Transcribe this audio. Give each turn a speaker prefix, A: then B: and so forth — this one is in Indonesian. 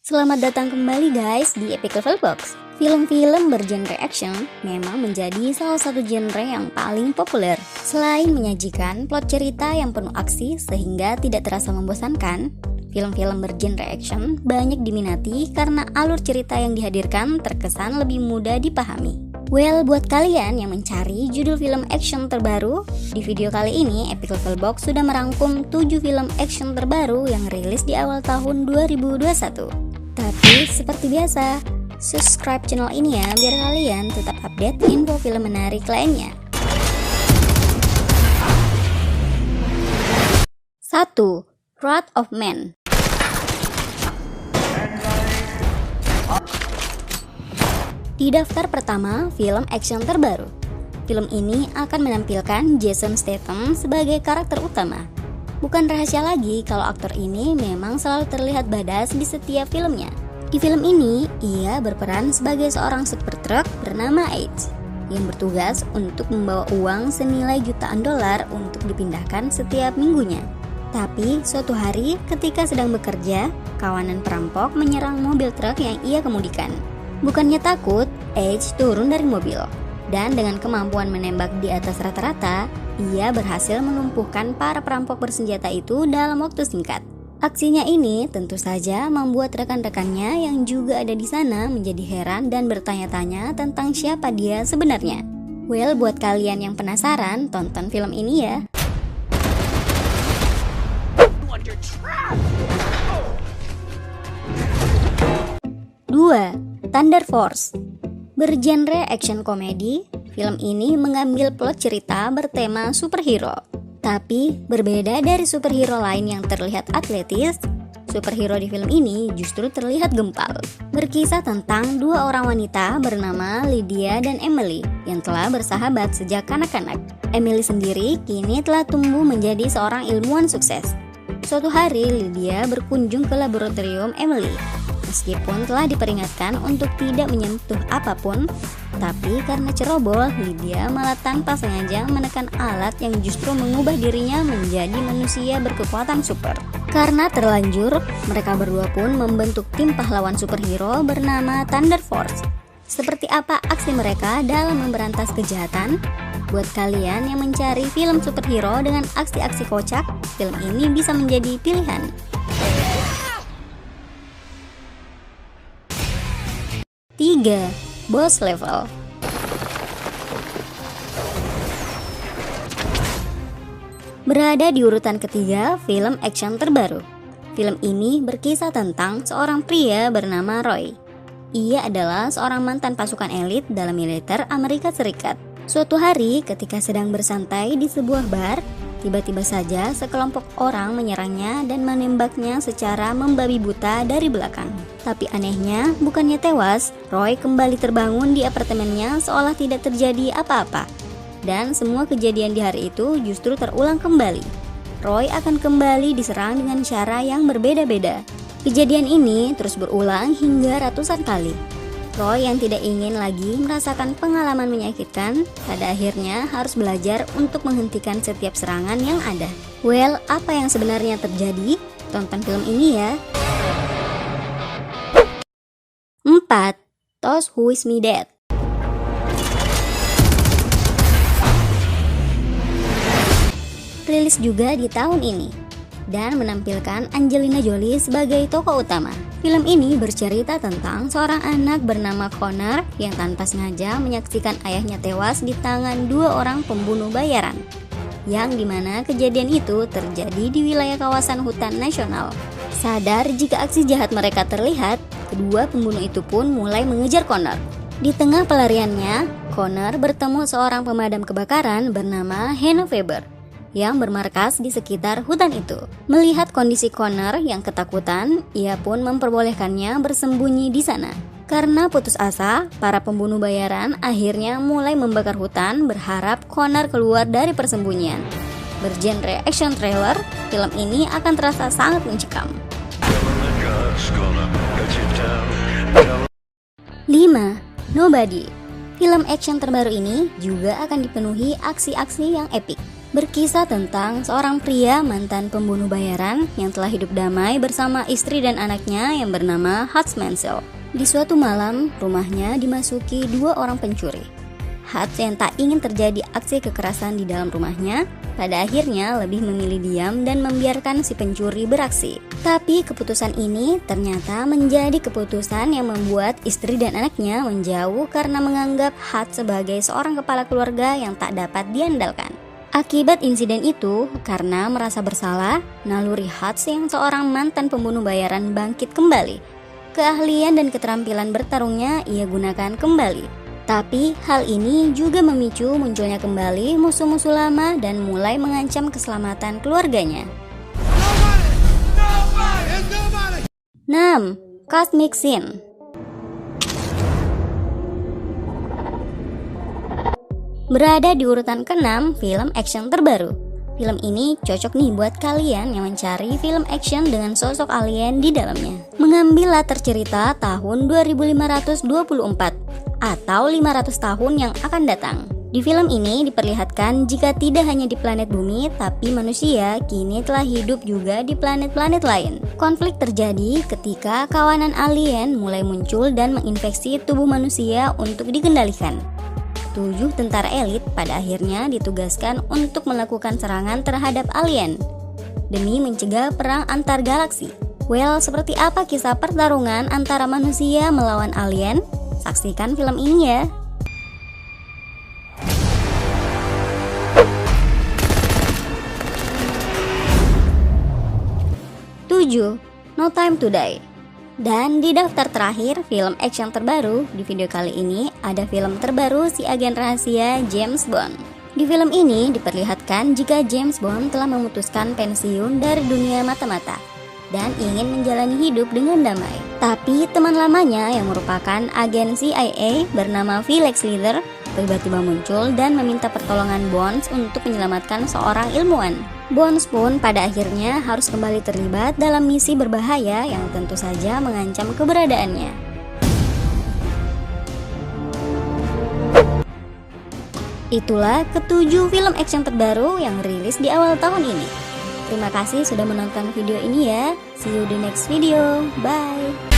A: Selamat datang kembali guys di Epic Level Box. Film-film bergenre action memang menjadi salah satu genre yang paling populer. Selain menyajikan plot cerita yang penuh aksi sehingga tidak terasa membosankan, film-film bergenre action banyak diminati karena alur cerita yang dihadirkan terkesan lebih mudah dipahami. Well, buat kalian yang mencari judul film action terbaru, di video kali ini Epic Level Box sudah merangkum 7 film action terbaru yang rilis di awal tahun 2021. Tapi seperti biasa, subscribe channel ini ya biar kalian tetap update info film menarik lainnya. 1. Wrath of Man. Di daftar pertama, film action terbaru. Film ini akan menampilkan Jason Statham sebagai karakter utama. Bukan rahasia lagi kalau aktor ini memang selalu terlihat badass di setiap filmnya. Di film ini, ia berperan sebagai seorang supir truk bernama Edge yang bertugas untuk membawa uang senilai jutaan dolar untuk dipindahkan setiap minggunya. Tapi suatu hari ketika sedang bekerja, kawanan perampok menyerang mobil truk yang ia kemudikan. Bukannya takut, Edge turun dari mobil, dan dengan kemampuan menembak di atas rata-rata, ia berhasil melumpuhkan para perampok bersenjata itu dalam waktu singkat. Aksinya ini tentu saja membuat rekan-rekannya yang juga ada di sana menjadi heran dan bertanya-tanya tentang siapa dia sebenarnya. Well, buat kalian yang penasaran, tonton film ini ya. 2. Thunder Force. Bergenre action komedi, film ini mengambil plot cerita bertema superhero. Tapi berbeda dari superhero lain yang terlihat atletis, superhero di film ini justru terlihat gempal. Berkisah tentang dua orang wanita bernama Lydia dan Emily yang telah bersahabat sejak kanak-kanak. Emily sendiri kini telah tumbuh menjadi seorang ilmuwan sukses. Suatu hari Lydia berkunjung ke laboratorium Emily. Meskipun telah diperingatkan untuk tidak menyentuh apapun, tapi karena ceroboh, Lydia malah tanpa sengaja menekan alat yang justru mengubah dirinya menjadi manusia berkekuatan super. Karena terlanjur, mereka berdua pun membentuk tim pahlawan superhero bernama Thunder Force. Seperti apa aksi mereka dalam memberantas kejahatan? Buat kalian yang mencari film superhero dengan aksi-aksi kocak, film ini bisa menjadi pilihan. 3. Boss Level. Berada di urutan ketiga film action terbaru. Film ini berkisah tentang seorang pria bernama Roy. Ia adalah seorang mantan pasukan elit dalam militer Amerika Serikat. Suatu hari ketika sedang bersantai di sebuah bar, tiba-tiba saja sekelompok orang menyerangnya dan menembaknya secara membabi buta dari belakang. Tapi anehnya, bukannya tewas, Roy kembali terbangun di apartemennya seolah tidak terjadi apa-apa. Dan semua kejadian di hari itu justru terulang kembali. Roy akan kembali diserang dengan cara yang berbeda-beda. Kejadian ini terus berulang hingga ratusan kali. Roy yang tidak ingin lagi merasakan pengalaman menyakitkan, pada akhirnya harus belajar untuk menghentikan setiap serangan yang ada. Well, apa yang sebenarnya terjadi? Tonton film ini ya. 4. Those Who Wish Me Dead. Rilis juga di tahun ini dan menampilkan Angelina Jolie sebagai tokoh utama. Film ini bercerita tentang seorang anak bernama Connor yang tanpa sengaja menyaksikan ayahnya tewas di tangan dua orang pembunuh bayaran, yang dimana kejadian itu terjadi di wilayah kawasan hutan nasional. Sadar jika aksi jahat mereka terlihat, kedua pembunuh itu pun mulai mengejar Connor. Di tengah pelariannya, Connor bertemu seorang pemadam kebakaran bernama Hannah Faber yang bermarkas di sekitar hutan itu. Melihat kondisi Connor yang ketakutan, ia pun memperbolehkannya bersembunyi di sana. Karena putus asa, para pembunuh bayaran akhirnya mulai membakar hutan berharap Connor keluar dari persembunyian. Bergenre action thriller, film ini akan terasa sangat mencekam. 5. Nobody. Film action terbaru ini juga akan dipenuhi aksi-aksi yang epik. Berkisah tentang seorang pria mantan pembunuh bayaran yang telah hidup damai bersama istri dan anaknya yang bernama Hans Menzel. Di suatu malam, rumahnya dimasuki dua orang pencuri. Hans yang tak ingin terjadi aksi kekerasan di dalam rumahnya, pada akhirnya lebih memilih diam dan membiarkan si pencuri beraksi. Tapi keputusan ini ternyata menjadi keputusan yang membuat istri dan anaknya menjauh karena menganggap Hans sebagai seorang kepala keluarga yang tak dapat diandalkan. Akibat insiden itu, karena merasa bersalah, naluri Hans yang seorang mantan pembunuh bayaran bangkit kembali. Keahlian dan keterampilan bertarungnya ia gunakan kembali. Tapi hal ini juga memicu munculnya kembali musuh-musuh lama dan mulai mengancam keselamatan keluarganya. 6. Cosmic Scene. Berada di urutan ke-6 film action terbaru. Film ini cocok nih buat kalian yang mencari film action dengan sosok alien di dalamnya. Mengambil latar cerita tahun 2524 atau 500 tahun yang akan datang. Di film ini diperlihatkan jika tidak hanya di planet bumi, tapi manusia kini telah hidup juga di planet-planet lain. Konflik terjadi ketika kawanan alien mulai muncul dan menginfeksi tubuh manusia untuk dikendalikan. 7 tentara elit pada akhirnya ditugaskan untuk melakukan serangan terhadap alien demi mencegah perang antar galaksi. Well, seperti apa kisah pertarungan antara manusia melawan alien? Saksikan film ini ya. 7. No Time to Die. Dan di daftar terakhir film action terbaru, di video kali ini ada film terbaru si agen rahasia James Bond. Di film ini diperlihatkan jika James Bond telah memutuskan pensiun dari dunia mata-mata dan ingin menjalani hidup dengan damai. Tapi teman lamanya yang merupakan agen CIA bernama Felix Leiter tiba-tiba muncul dan meminta pertolongan Bonds untuk menyelamatkan seorang ilmuwan. Bonds pun pada akhirnya harus kembali terlibat dalam misi berbahaya yang tentu saja mengancam keberadaannya. Itulah ke-7 film action terbaru yang rilis di awal tahun ini. Terima kasih sudah menonton video ini ya. See you di next video. Bye.